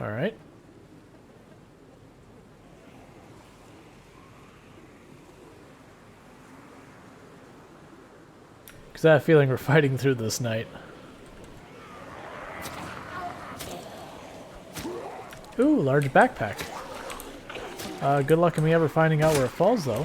Alright. Because I have a feeling we're fighting through this night. Ooh, large backpack. Good luck in me ever finding out where it falls, though.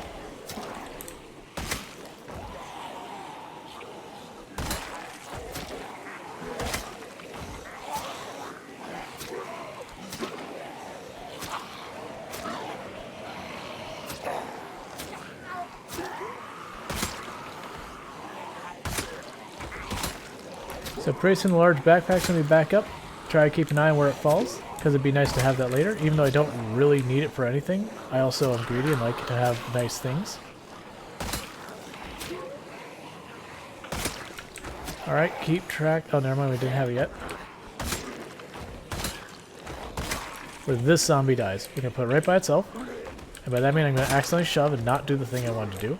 So pretty soon the large backpack's going to be back up. Try to keep an eye on where it falls, because it'd be nice to have that later. Even though I don't really need it for anything, I also am greedy and like to have nice things. Alright, keep track. Oh, never mind, we didn't have it yet. Where this zombie dies. We can put it right by itself. And by that I mean I'm going to accidentally shove and not do the thing I wanted to do.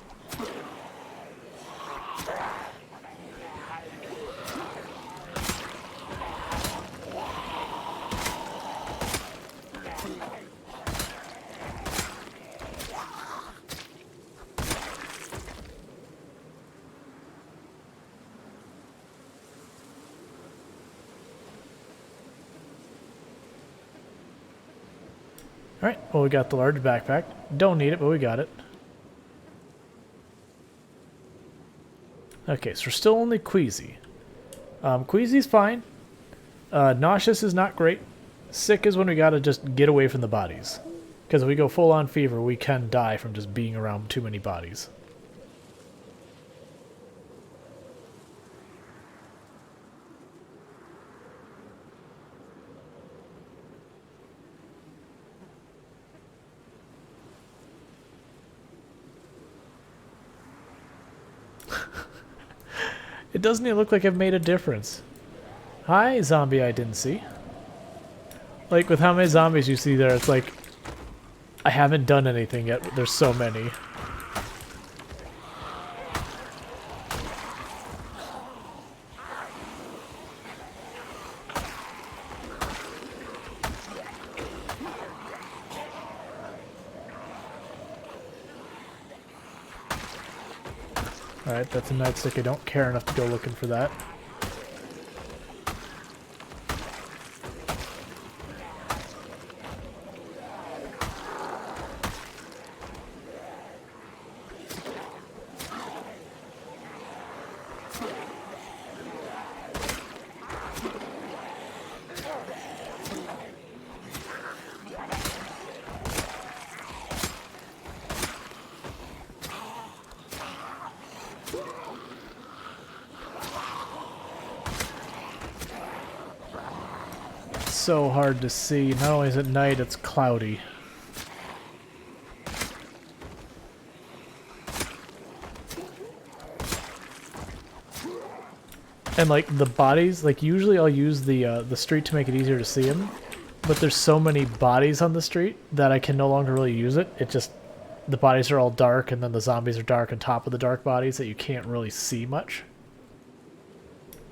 Alright, well we got the large backpack. Don't need it, but we got it. Okay, so we're still only queasy. Queasy's fine. Nauseous is not great. Sick is when we gotta just get away from the bodies. Because if we go full on fever, we can die from just being around too many bodies. It doesn't even look like I've made a difference. Hi, zombie I didn't see. Like, with how many zombies you see there, it's like, I haven't done anything yet. There's so many. Alright, that's a nightstick. I don't care enough to go looking for that. So hard to see. Not only is it night, it's cloudy. And like the bodies, like usually I'll use the street to make it easier to see them, but there's so many bodies on the street that I can no longer really use it. It just, the bodies are all dark and then the zombies are dark on top of the dark bodies that you can't really see much.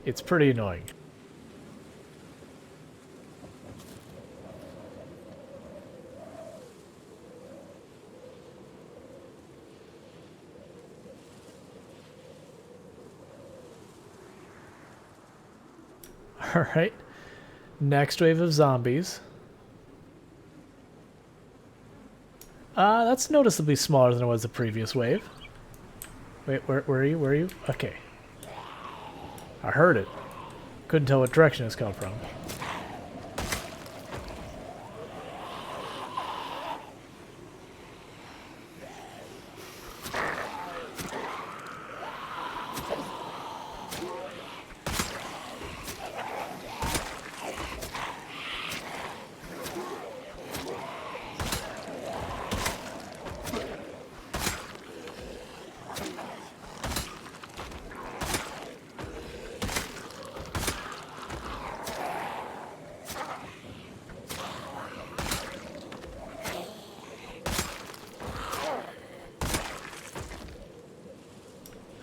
It's pretty annoying. Alright, next wave of zombies. That's noticeably smaller than it was the previous wave. Wait, where are you? Where are you? Okay. I heard it. Couldn't tell what direction it's coming from.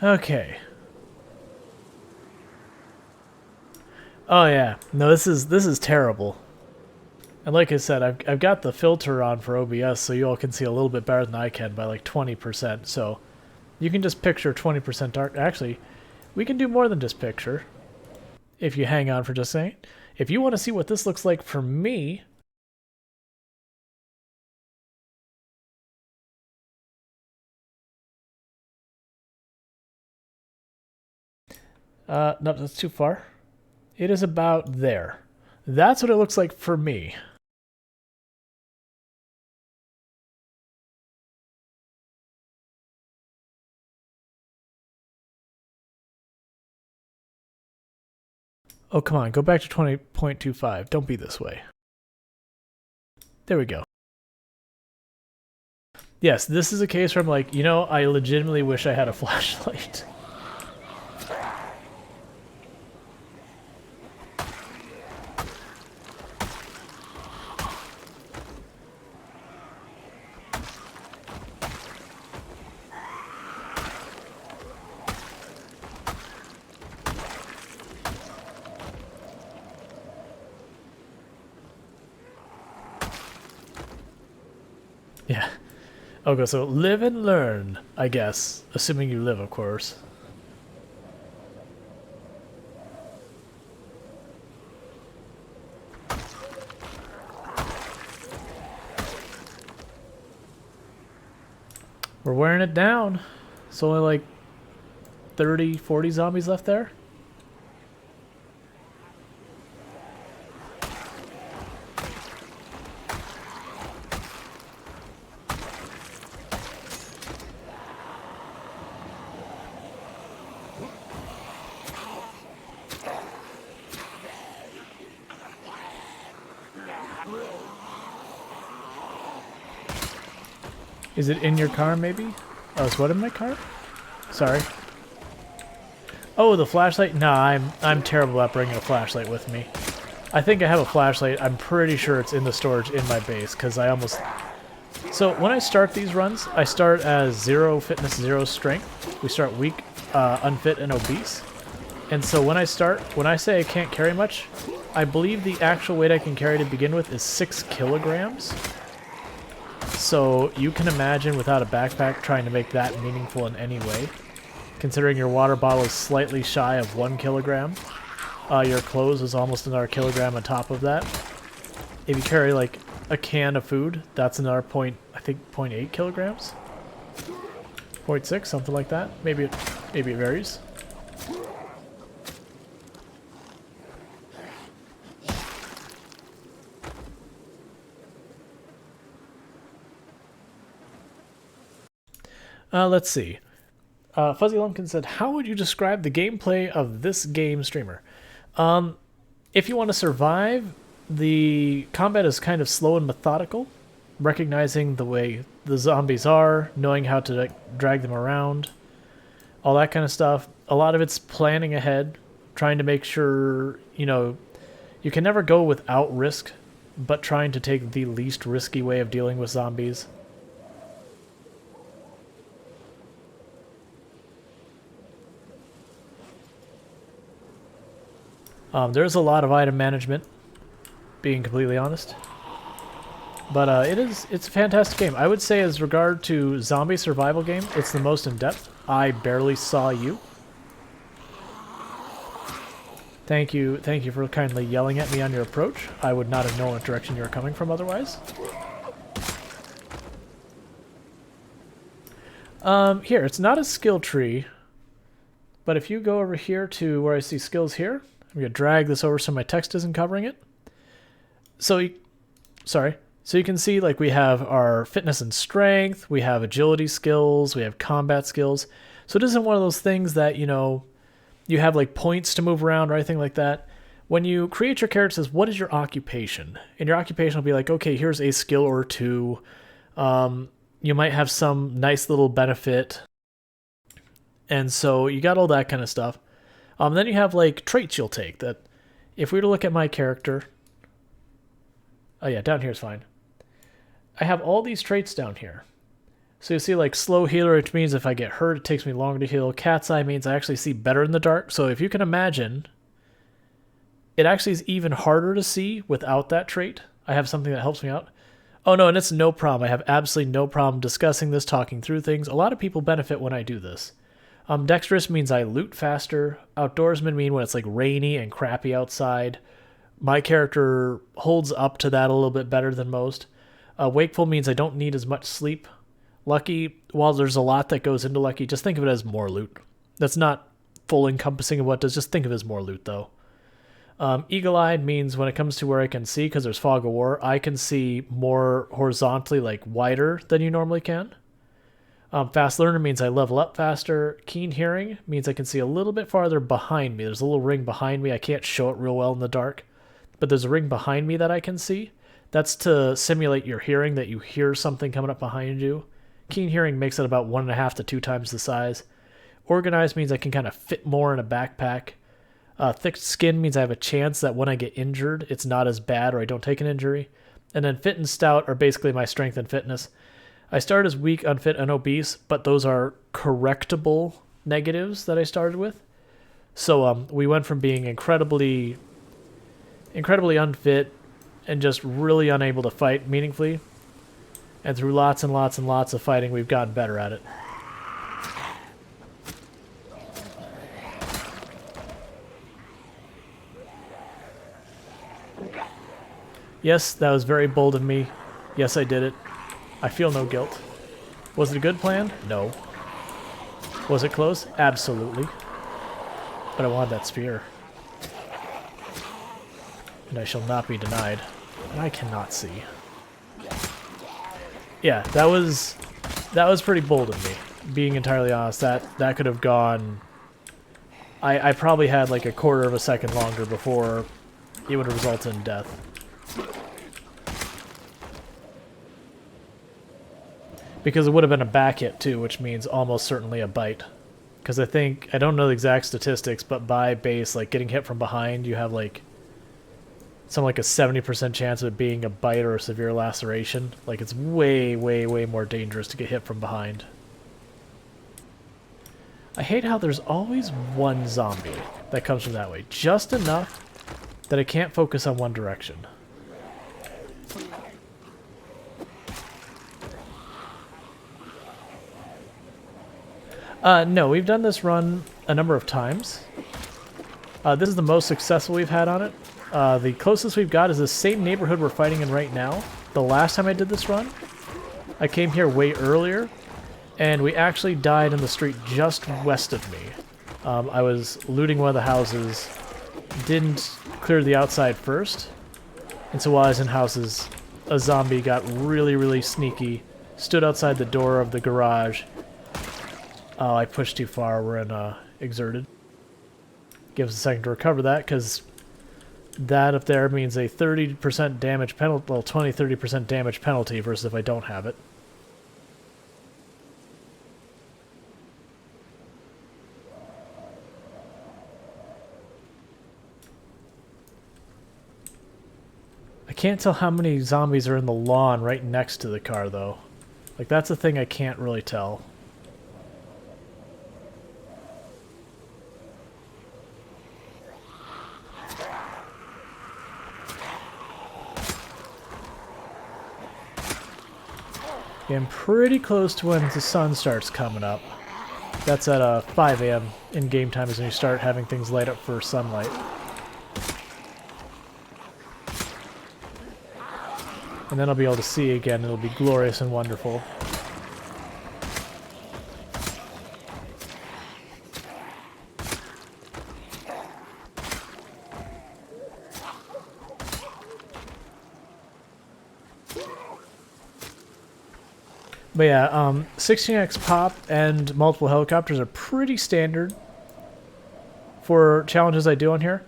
Okay. Oh yeah. No, this is terrible. And like I said, I've got the filter on for OBS so you all can see a little bit better than I can by like 20%. So you can just picture 20% dark. Actually, we can do more than just picture if you hang on for just a second. If you want to see what this looks like for me, no, that's too far. It is about there. That's what it looks like for me. Oh, come on, go back to 20.25. Don't be this way. There we go. Yes, this is a case where I'm like, you know, I legitimately wish I had a flashlight. Yeah. Okay, so live and learn, I guess. Assuming you live, of course. We're wearing it down. It's only like 30, 40 zombies left there. Is it in your car, maybe? Oh, is what in my car? Sorry. Oh, the flashlight? Nah, I'm terrible at bringing a flashlight with me. I think I have a flashlight. I'm pretty sure it's in the storage in my base, because I almost... So, when I start these runs, I start as 0 fitness, 0 strength. We start weak, unfit, and obese. And so when I say I can't carry much, I believe the actual weight I can carry to begin with is 6 kilograms. So you can imagine without a backpack trying to make that meaningful in any way. Considering your water bottle is slightly shy of 1 kilogram, your clothes is almost another kilogram on top of that. If you carry like a can of food, that's another point, I think 0.8 kilograms? 0.6, something like that. Maybe it varies. Let's see. Fuzzy Lumpkin said, how would you describe the gameplay of this game, streamer? If you want to survive, the combat is kind of slow and methodical, recognizing the way the zombies are, knowing how to drag them around, all that kind of stuff. A lot of it's planning ahead, trying to make sure, you know, you can never go without risk, but trying to take the least risky way of dealing with zombies. There's a lot of item management, being completely honest. But it's a fantastic game. I would say as regard to zombie survival game, it's the most in-depth. I barely saw you. Thank you for kindly yelling at me on your approach. I would not have known what direction you were coming from otherwise. Here, it's not a skill tree, but if you go over here to where I see skills here, I'm going to drag this over so my text isn't covering it. So you can see like we have our fitness and strength, we have agility skills, we have combat skills. So it isn't one of those things that, you know, you have like points to move around or anything like that. When you create your character, it says, what is your occupation? And your occupation will be like, okay, here's a skill or two. You might have some nice little benefit. And so you got all that kind of stuff. Then you have like traits you'll take that if we were to look at my character, oh yeah, down here is fine. I have all these traits down here. So you see like slow healer, which means if I get hurt, it takes me longer to heal. Cat's eye means I actually see better in the dark. So if you can imagine, it actually is even harder to see without that trait I have something that helps me out. Oh no, and it's no problem. I have absolutely no problem discussing this, talking through things. A lot of people benefit when I do this. Dexterous means I loot faster. Outdoorsman mean when it's like rainy and crappy outside. My character holds up to that a little bit better than most. Wakeful means I don't need as much sleep. Lucky, while there's a lot that goes into lucky, just think of it as more loot. That's not full encompassing of what it does, just think of it as more loot though. Eagle-eyed means when it comes to where I can see, because there's fog of war, I can see more horizontally, like wider than you normally can. Fast learner means I level up faster. Keen hearing means I can see a little bit farther behind me. There's a little ring behind me. I can't show it real well in the dark, but there's a ring behind me that I can see. That's to simulate your hearing, that you hear something coming up behind you. Keen hearing makes it about 1.5 to 2 times the size. Organized means I can kind of fit more in a backpack. Thick skin means I have a chance that when I get injured, it's not as bad or I don't take an injury. And then fit and stout are basically my strength and fitness. I started as weak, unfit, and obese, but those are correctable negatives that I started with. So we went from being incredibly unfit and just really unable to fight meaningfully. And through lots and lots and lots of fighting, we've gotten better at it. Yes, that was very bold of me. Yes, I did it. I feel no guilt. Was it a good plan? No. Was it close? Absolutely. But I wanted that spear. And I shall not be denied. And I cannot see. Yeah, that was pretty bold of me. Being entirely honest, that could have gone... I probably had like a quarter of a second longer before it would have resulted in death. Because it would have been a back hit too, which means almost certainly a bite. Because I don't know the exact statistics, but by base, like getting hit from behind, you have like something like a 70% chance of it being a bite or a severe laceration. Like it's way, way, way more dangerous to get hit from behind. I hate how there's always one zombie that comes from that way. Just enough that I can't focus on one direction. No, we've done this run a number of times. This is the most successful we've had on it. The closest we've got is the same neighborhood we're fighting in right now. The last time I did this run, I came here way earlier, and we actually died in the street just west of me. I was looting one of the houses, didn't clear the outside first, and so while I was in houses, a zombie got really, really sneaky, stood outside the door of the garage. Oh, I pushed too far. We're in exerted. Give us a second to recover that, because that up there means a 30% damage penalty, well, 20-30% damage penalty versus if I don't have it. I can't tell how many zombies are in the lawn right next to the car, though. Like, that's a thing I can't really tell. I'm pretty close to when the sun starts coming up. That's at 5 a.m. in game time is when you start having things light up for sunlight. And then I'll be able to see again. It'll be glorious and wonderful. But yeah, 16x pop and multiple helicopters are pretty standard for challenges I do on here.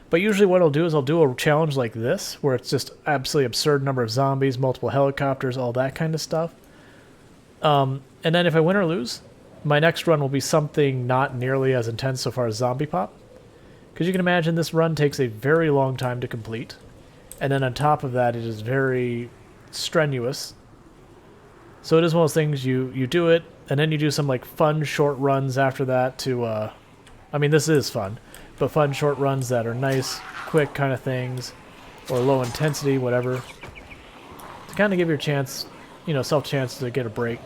But usually what I'll do is I'll do a challenge like this, where it's just absolutely absurd number of zombies, multiple helicopters, all that kind of stuff. And then if I win or lose, my next run will be something not nearly as intense so far as zombie pop. Because you can imagine this run takes a very long time to complete. And then on top of that, it is very strenuous. So it is one of those things, you do it, and then you do some like fun short runs after that to, I mean this is fun, but fun short runs that are nice, quick kind of things, or low intensity, whatever. kind of give your chance, you know, self chance to get a break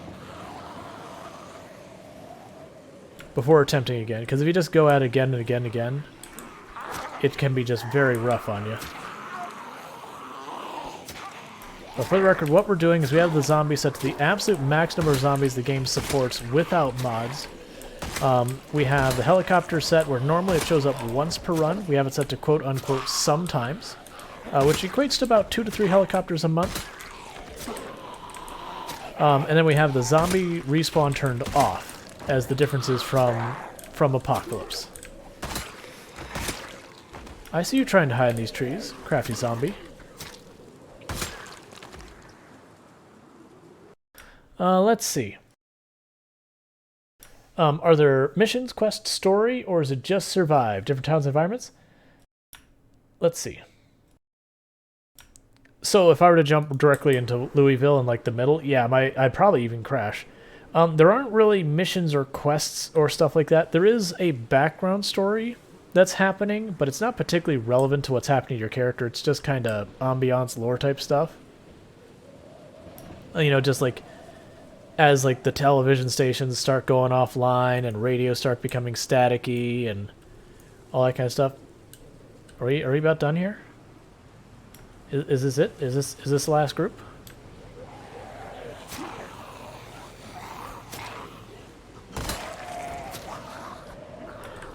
before attempting again. Because if you just go at it again and again and again, it can be just very rough on you. But for the record, what we're doing is we have the zombies set to the absolute max number of zombies the game supports without mods. We have the helicopter set where normally it shows up once per run. We have it set to quote-unquote sometimes, which equates to about 2 to 3 helicopters a month. And then we have the zombie respawn turned off as the differences from Apocalypse. I see you trying to hide in these trees, crafty zombie. Let's see. Are there missions, quest, story, or is it just survive? Different towns and environments? Let's see. So if I were to jump directly into Louisville in like the middle, yeah, I'd probably even crash. There aren't really missions or quests or stuff like that. There is a background story that's happening, but it's not particularly relevant to what's happening to your character. It's just kind of ambiance lore type stuff. You know, just like as like the television stations start going offline and radios start becoming staticky and all that kind of stuff. Are we about done here? Is this it? Is this the last group?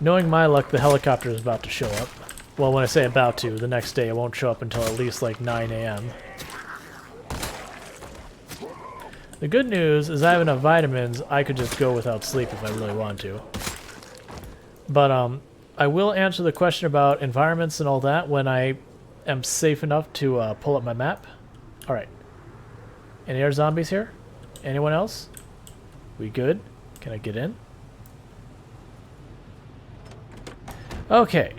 Knowing my luck, the helicopter is about to show up. Well, when I say about to, the next day it won't show up until at least like 9 a.m. The good news is I have enough vitamins, I could just go without sleep if I really want to. But I will answer the question about environments and all that when I am safe enough to pull up my map. Alright. Any other zombies here? Anyone else? We good? Can I get in? Okay.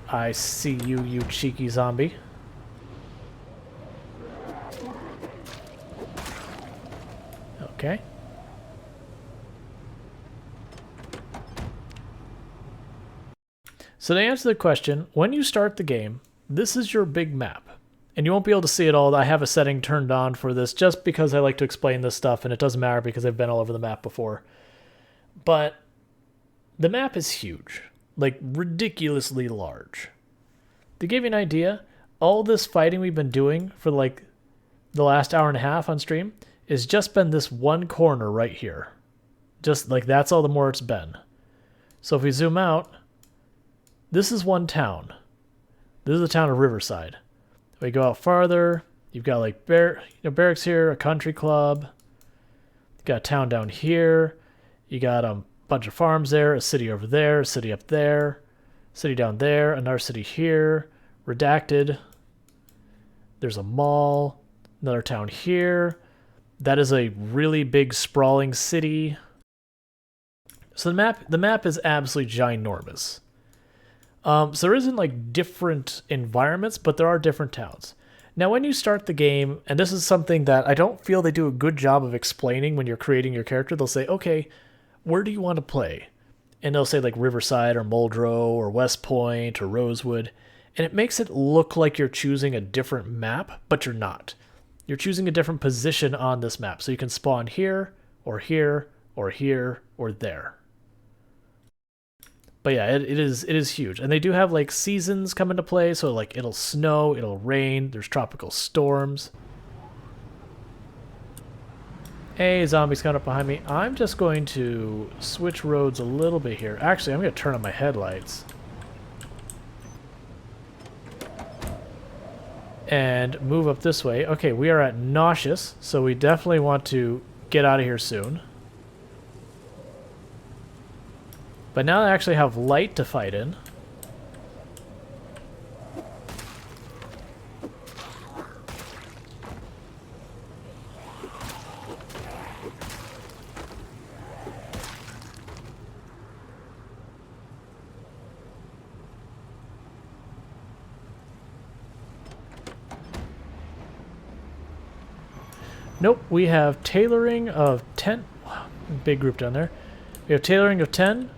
I see you, you cheeky zombie. Okay. So to answer the question, when you start the game, this is your big map. And you won't be able to see it all. I have a setting turned on for this just because I like to explain this stuff, and it doesn't matter because I've been all over the map before. But the map is huge. Like, ridiculously large. To give you an idea, all this fighting we've been doing for like the last hour and a half on stream is just been this one corner right here. Just like that's all the more it's been. So if we zoom out, this is one town. This is the town of Riverside. If we go out farther, you've got like barracks here, a country club. You've got a town down here. You got a bunch of farms there, a city over there, a city up there, city down there, another city here, redacted. There's a mall, another town here. That is a really big sprawling city. So the map is absolutely ginormous. So there isn't like different environments, but there are different towns. Now when you start the game, and this is something that I don't feel they do a good job of explaining when you're creating your character, they'll say, okay, where do you want to play? And they'll say like Riverside or Muldrow or West Point or Rosewood. And it makes it look like you're choosing a different map, but you're not. You're choosing a different position on this map. So you can spawn here, or here, or here, or there. But yeah, it is huge. And they do have like seasons come into play, so like it'll snow, it'll rain, there's tropical storms. Hey, zombies coming up behind me. I'm just going to switch roads a little bit here. Actually, I'm going to turn on my headlights. And move up this way. Okay, we are at Nauseous, so we definitely want to get out of here soon. But now I actually have light to fight in. Nope, we have tailoring of 10. Wow, big group down there. We have tailoring of 10.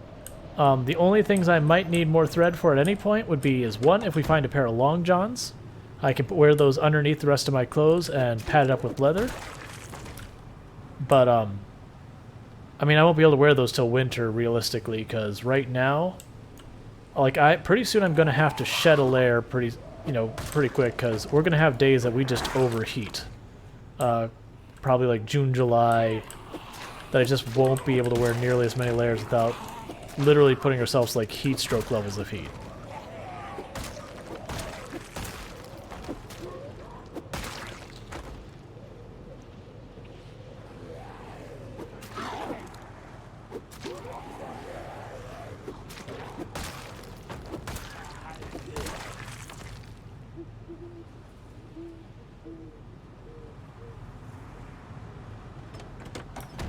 The only things I might need more thread for at any point would be is one, if we find a pair of long johns. I can wear those underneath the rest of my clothes and pad it up with leather. But, I mean, I won't be able to wear those till winter, realistically, because right now, like, pretty soon I'm going to have to shed a layer pretty quick, because we're going to have days that we just overheat. Probably like June, July, that I just won't be able to wear nearly as many layers without literally putting ourselves like heat stroke levels of heat.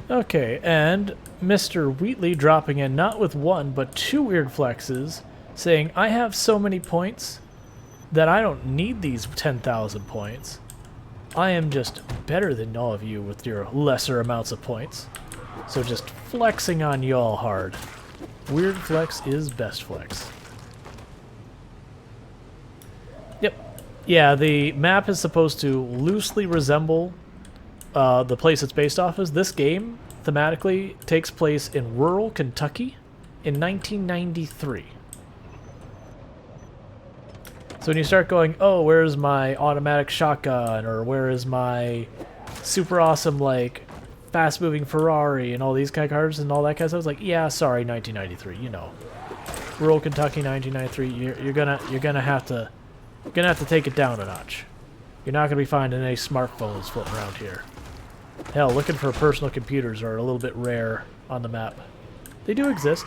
Okay, and Mr. Wheatley dropping in not with one, but two weird flexes, saying, I have so many points that I don't need these 10,000 points. I am just better than all of you with your lesser amounts of points. So just flexing on y'all hard. Weird flex is best flex. Yep. Yeah, the map is supposed to loosely resemble the place it's based off of. This game, thematically, takes place in rural Kentucky in 1993. So when you start going, oh, where's my automatic shotgun, or where is my super awesome, like, fast-moving Ferrari, and all these kind of cars, and all that kind of stuff, it's like, yeah, sorry, 1993, you know. Rural Kentucky, 1993, you're gonna have to take it down a notch. You're not gonna be finding any smartphones floating around here. Hell, looking for personal computers are a little bit rare on the map. They do exist.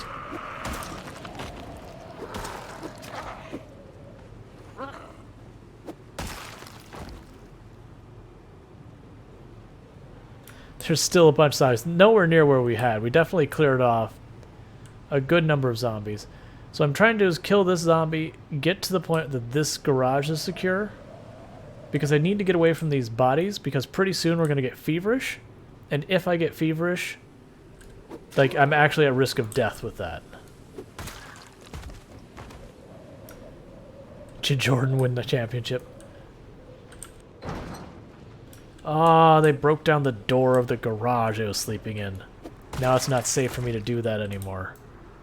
There's still a bunch of zombies. Nowhere near where we had. We definitely cleared off a good number of zombies. So I'm trying to do is kill this zombie, get to the point that this garage is secure, because I need to get away from these bodies, because pretty soon we're going to get feverish, and if I get feverish, like, I'm actually at risk of death with that. Did Jordan win the championship? Ah, they broke down the door of the garage I was sleeping in. Now it's not safe for me to do that anymore.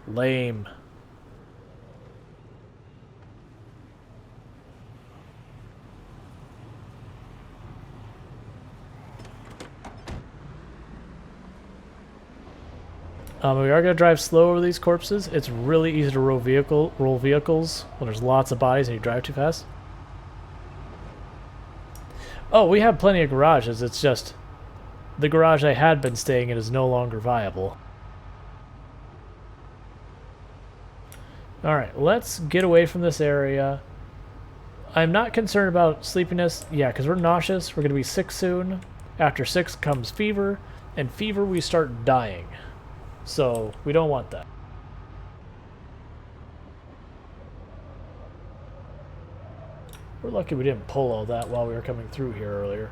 Lame. We are going to drive slow over these corpses. It's really easy to roll vehicles when there's lots of bodies and you drive too fast. Oh, we have plenty of garages. It's just the garage I had been staying in is no longer viable. Alright, let's get away from this area. I'm not concerned about sleepiness. Yeah, because we're nauseous. We're going to be sick soon. After 6 comes fever. And fever, we start dying. So, we don't want that. We're lucky we didn't pull all that while we were coming through here earlier.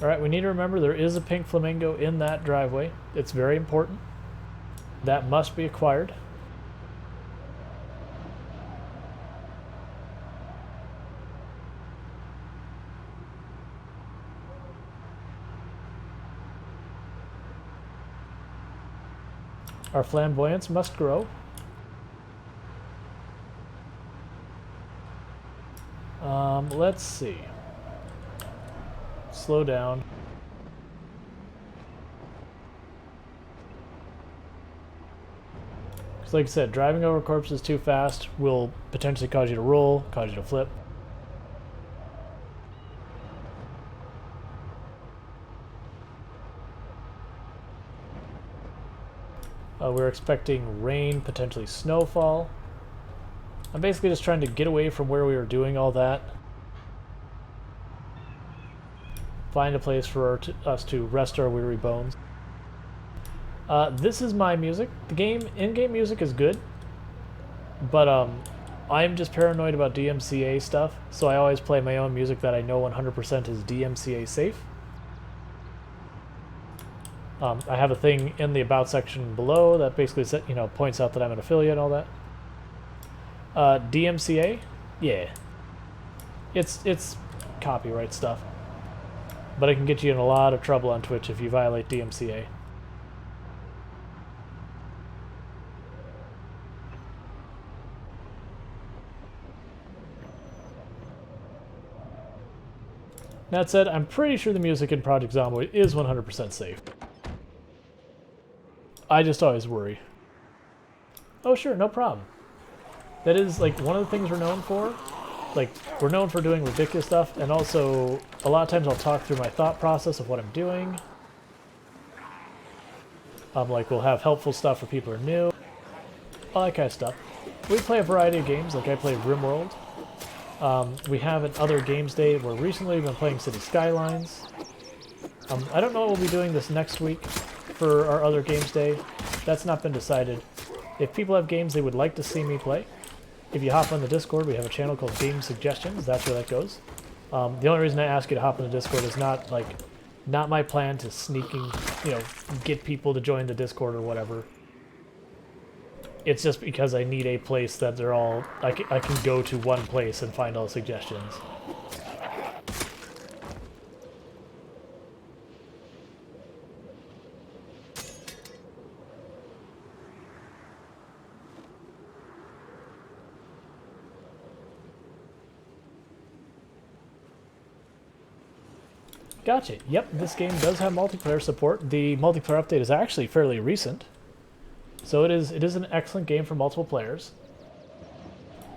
Alright, we need to remember there is a pink flamingo in that driveway. It's very important. That must be acquired. Our flamboyance must grow. Let's see. Slow down. Because like I said, driving over corpses too fast will potentially cause you to roll, cause you to flip. We're expecting rain, potentially snowfall. I'm basically just trying to get away from where we were doing all that. Find a place for us to rest our weary bones. This is my music. The in-game music is good, but I'm just paranoid about DMCA stuff, so I always play my own music that I know 100% is DMCA safe. I have a thing in the about section below that basically points out that I'm an affiliate and all that. DMCA, yeah, it's copyright stuff, but it can get you in a lot of trouble on Twitch if you violate DMCA. That said, I'm pretty sure the music in Project Zomboid is 100% safe. I just always worry. Oh sure, no problem. That is, like, one of the things we're known for. Like, we're known for doing ridiculous stuff, and also, a lot of times I'll talk through my thought process of what I'm doing. Like, we'll have helpful stuff for people who are new. All that kind of stuff. We play a variety of games, like I play RimWorld. We have an Other Games Day where recently we've been playing City Skylines. I don't know what we'll be doing this next week for our Other Games Day. That's not been decided. If people have games they would like to see me play, if you hop on the Discord, we have a channel called Game Suggestions. That's where that goes. The only reason I ask you to hop on the Discord is not my plan to sneaking, get people to join the Discord or whatever. It's just because I need a place that they're all, I can go to one place and find all the suggestions. Gotcha. Yep, this game does have multiplayer support. The multiplayer update is actually fairly recent. So it is an excellent game for multiple players.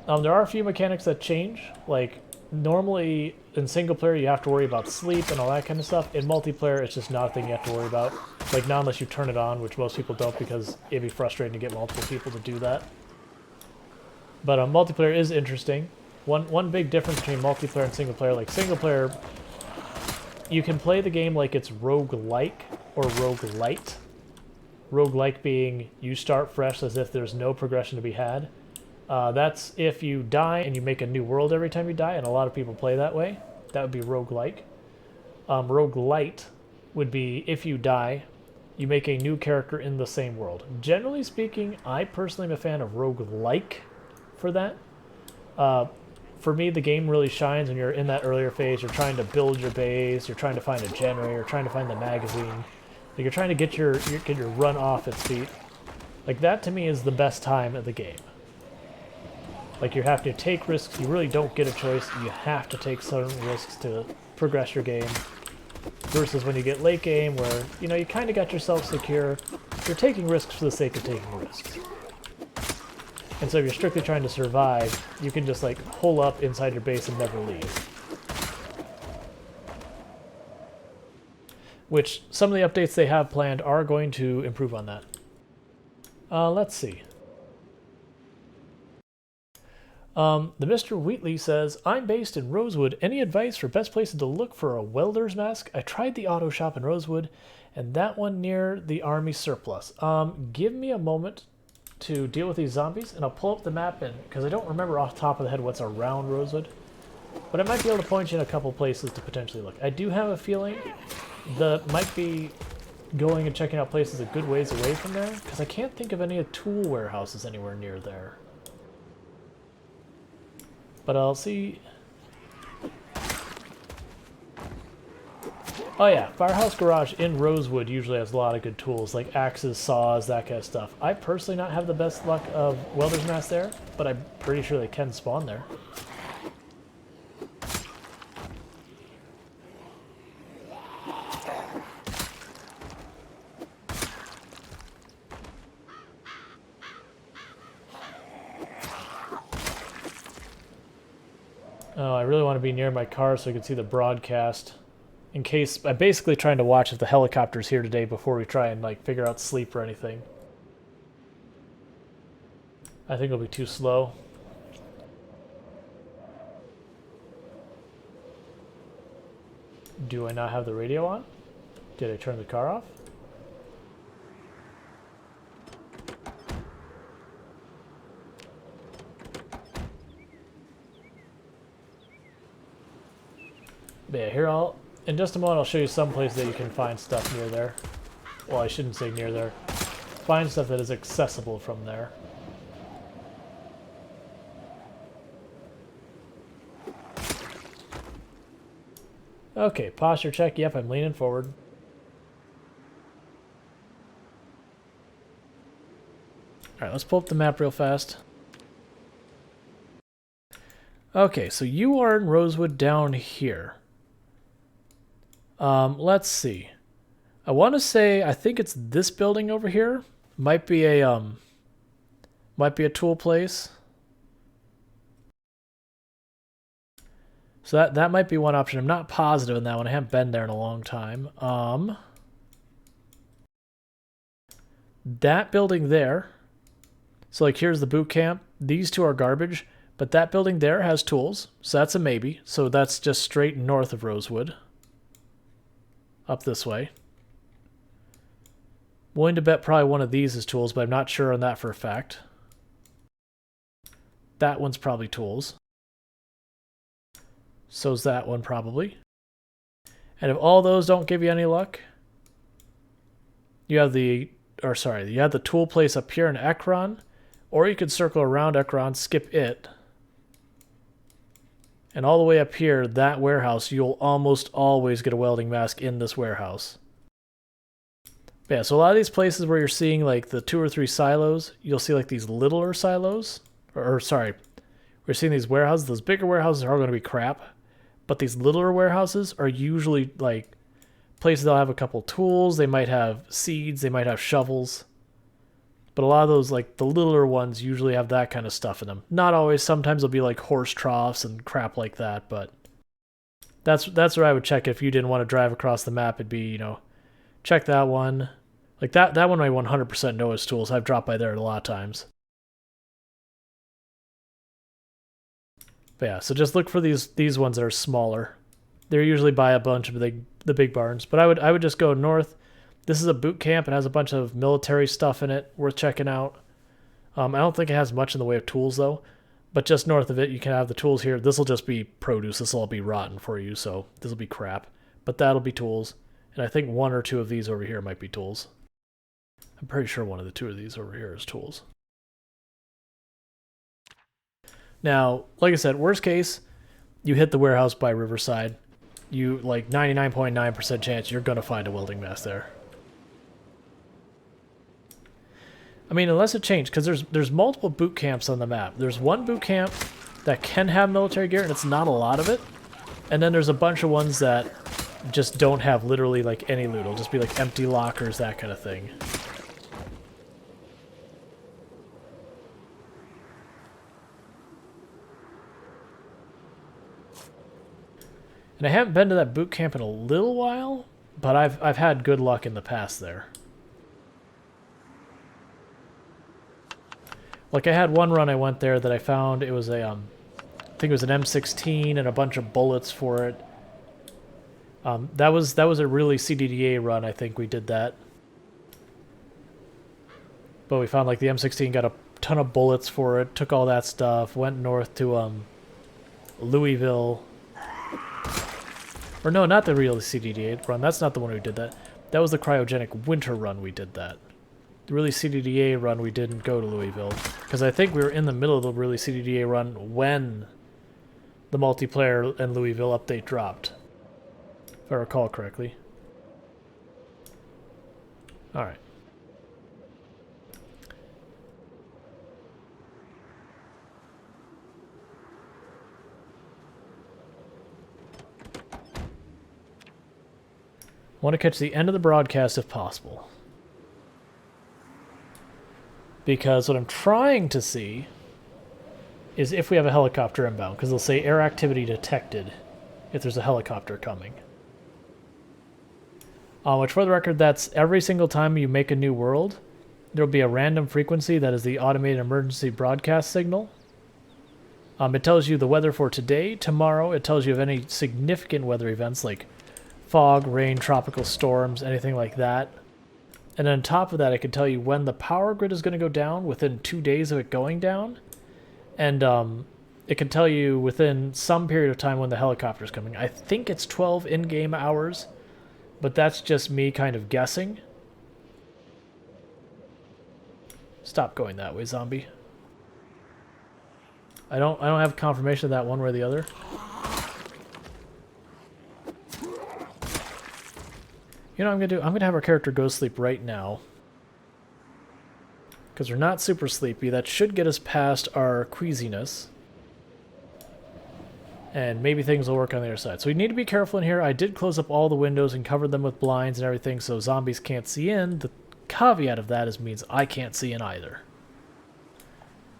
There are a few mechanics that change. Like, normally in single player you have to worry about sleep and all that kind of stuff. In multiplayer it's just not a thing you have to worry about. Like, not unless you turn it on, which most people don't because it'd be frustrating to get multiple people to do that. But multiplayer is interesting. One big difference between multiplayer and single player, like single player, you can play the game like it's roguelike or roguelite. Roguelike being you start fresh as if there's no progression to be had. That's if you die and you make a new world every time you die, and a lot of people play that way. That would be roguelike. Roguelite would be if you die, you make a new character in the same world. Generally speaking, I personally am a fan of roguelike for that. For me, the game really shines when you're in that earlier phase. You're trying to build your base, you're trying to find a generator, trying to find the magazine. You're trying to get your run off its feet. Like, that to me is the best time of the game. Like, you have to take risks. You really don't get a choice. You have to take certain risks to progress your game. Versus when you get late game where, you kind of got yourself secure. You're taking risks for the sake of taking risks. And so if you're strictly trying to survive, you can just, like, hole up inside your base and never leave. Which, some of the updates they have planned are going to improve on that. Let's see. The Mr. Wheatley says, I'm based in Rosewood. Any advice for best places to look for a welder's mask? I tried the auto shop in Rosewood, and that one near the army surplus. Give me a moment to deal with these zombies, and I'll pull up the map, because I don't remember off the top of the head what's around Rosewood. But I might be able to point you in a couple places to potentially look. I do have a feeling that might be going and checking out places a good ways away from there, because I can't think of any tool warehouses anywhere near there. But I'll see. Oh yeah, Firehouse Garage in Rosewood usually has a lot of good tools, like axes, saws, that kind of stuff. I personally not have the best luck of welder's masks there, but I'm pretty sure they can spawn there. Oh, I really want to be near my car so I can see the broadcast. In case, I'm basically trying to watch if the helicopter's here today before we try and, like, figure out sleep or anything. I think it'll be too slow. Do I not have the radio on? Did I turn the car off? But yeah, here in just a moment I'll show you some place that you can find stuff near there. Well, I shouldn't say near there. Find stuff that is accessible from there. Okay, posture check. Yep, I'm leaning forward. Alright, let's pull up the map real fast. Okay, so you are in Rosewood down here. Let's see. I want to say, I think it's this building over here. Might be a tool place. So that might be one option. I'm not positive on that one. I haven't been there in a long time. That building there. So like here's the boot camp. These two are garbage, but that building there has tools. So that's a maybe. So that's just straight north of Rosewood. Up this way. Willing to bet probably one of these is tools, but I'm not sure on that for a fact. That one's probably tools. So's that one probably. And if all those don't give you any luck, you have you have the tool place up here in Ekron, or you could circle around Ekron, skip it, and all the way up here, that warehouse, you'll almost always get a welding mask in this warehouse. But yeah, so a lot of these places where you're seeing like the 2 or 3 silos, you'll see like these littler silos, we're seeing these warehouses. Those bigger warehouses are all going to be crap. But these littler warehouses are usually like places that'll have a couple tools. They might have seeds. They might have shovels. But a lot of those, like the littler ones, usually have that kind of stuff in them. Not always. Sometimes they'll be like horse troughs and crap like that. But that's where I would check if you didn't want to drive across the map. It'd be, you know, check that one. Like that one I 100% know is tools. I've dropped by there a lot of times. But yeah, so just look for these ones that are smaller. They're usually by a bunch of the big barns. But I would just go north. This is a boot camp. It has a bunch of military stuff in it, worth checking out. I don't think it has much in the way of tools though. But just north of it, you can have the tools here. This will just be produce. This will all be rotten for you, so this will be crap. But that'll be tools. And I think 1 or 2 of these over here might be tools. I'm pretty sure 1 of the 2 of these over here is tools. Now, like I said, worst case, you hit the warehouse by Riverside. You, like, 99.9% chance you're going to find a welding mask there. I mean, unless it changed, because there's multiple boot camps on the map. There's one boot camp that can have military gear, and it's not a lot of it. And then there's a bunch of ones that just don't have literally, like, any loot. It'll just be, like, empty lockers, that kind of thing. And I haven't been to that boot camp in a little while, but I've had good luck in the past there. Like I had one run I went there that I found it was a I think it was an M16 and a bunch of bullets for it. That was a really CDDA run. I think we did that. But we found like the M16 got a ton of bullets for it, took all that stuff, went north to Louisville. Or no, not the real CDDA run. That's not the one we did that. That was the cryogenic winter run we did that. The really CDDA run we didn't go to Louisville. Because I think we were in the middle of the really CDDA run when the multiplayer and Louisville update dropped. If I recall correctly. Alright. I want to catch the end of the broadcast if possible. Because what I'm trying to see is if we have a helicopter inbound, because they'll say air activity detected if there's a helicopter coming. Which for the record, that's every single time you make a new world, there'll be a random frequency that is the automated emergency broadcast signal. It tells you the weather for today, tomorrow, it tells you of any significant weather events like fog, rain, tropical storms, anything like that. And on top of that, I can tell you when the power grid is going to go down within 2 days of it going down. And it can tell you within some period of time when the helicopter's coming. I think it's 12 in-game hours, but that's just me kind of guessing. Stop going that way, zombie. I don't have confirmation of that one way or the other. You know what I'm gonna do? I'm gonna have our character go sleep right now. Because we're not super sleepy. That should get us past our queasiness. And maybe things will work on the other side. So we need to be careful in here. I did close up all the windows and cover them with blinds and everything so zombies can't see in. The caveat of that means I can't see in either.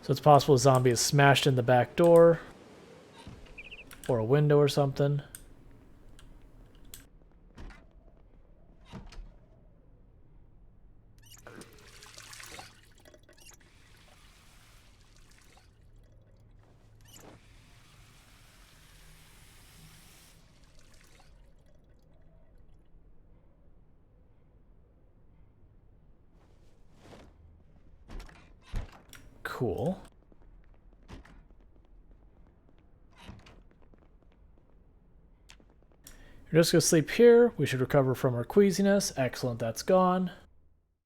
So it's possible a zombie is smashed in the back door. Or a window or something. Cool. You're just going to sleep here. We should recover from our queasiness. Excellent, that's gone.